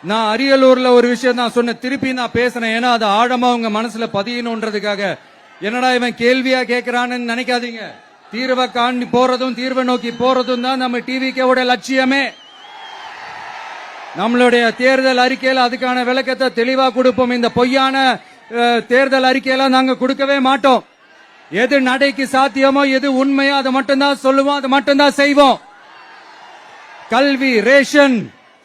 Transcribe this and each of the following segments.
நான் அரியலூர்ல ஒரு விஷயம் தான் சொன்னேன், திருப்பி நான் பேசுறேன். ஏன்னா அது ஆழமா உங்க மனசுல பதியணுன்றதுக்காக. என்னடா இவன் கேள்வியா கேட்கிறான்னு நினைக்காதீங்க. தீர்வை காண்டி போறதும் தீர்வை நோக்கி போறதும் தான் நம்ம டிவிக்கோட லட்சியமே. நம்மளுடைய தேர்தல் அறிக்கையில அதுக்கான விளக்கத்தை தெளிவா கொடுப்போம். இந்த பொய்யான தேர்தல் அறிக்கையெல்லாம் நாங்க கொடுக்கவே மாட்டோம். எது நடைக்கு சாத்தியமோ எது உண்மையோ அதை மட்டும்தான் சொல்லுவோம், அதை மட்டும்தான் செய்வோம். கல்வி, ரேஷன்,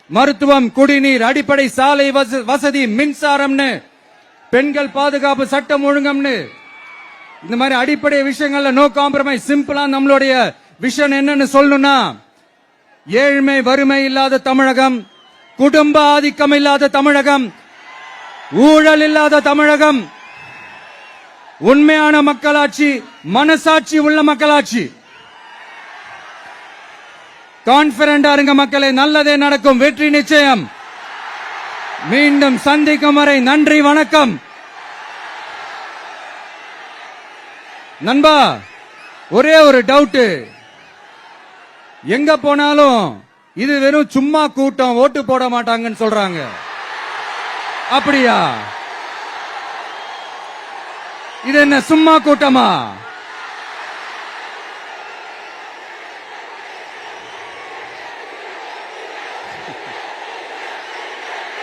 மருத்துவம், குடிநீர், அடிப்படை சாலை வசதி, மின்சாரம்னு, பெண்கள் பாதுகாப்பு, சட்டம் ஒழுங்கம்னு, இந்த மாதிரி அடிப்படை விஷயங்கள்ல நோ காம்ப்ரமைஸ். சிம்பிளா நம்மளுடைய விஷன் என்னன்னு சொல்லணும்னா, ஏழ்மை வறுமை இல்லாத தமிழகம், குடும்ப ஆதிக்கம் இல்லாத தமிழகம், ஊழல் இல்லாத தமிழகம், உண்மையான மக்களாட்சி, மனசாட்சி உள்ள மக்களாட்சி. கான்பிடண்டா இருங்க மக்களே, நல்லதே நடக்கும், வெற்றி நிச்சயம். மீண்டும் சந்திக்கும் வரை நன்றி, வணக்கம். நண்பா, ஒரே ஒரு டவுட், எங்க போனாலும் இது வெறும் சும்மா கூட்டம், ஓட்டு போட மாட்டாங்கன்னு சொல்றாங்க. அப்படியா? இது என்ன சும்மா கூட்டமா?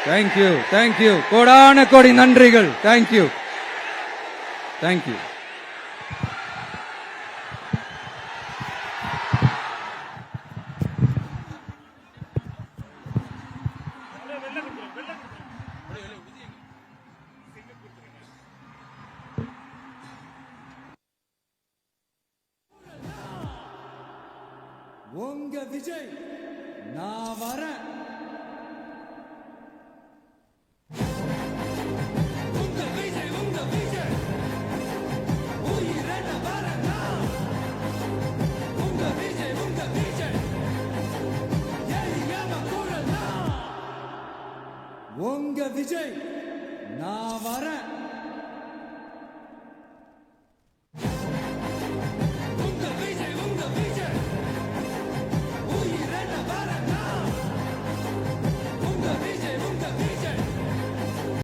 தேங்க்யூ, தேங்க்யூ, கோடான கோடி நன்றிகள். Thank you, thank you. உங்க விஜய் நான் வரேன். உங்க விஜய், உங்க விஜய் உயிரென வரேன். உங்க விஜய், உங்க விஜய் எரியாம குரல். உங்க விஜய் நான் வரேன்.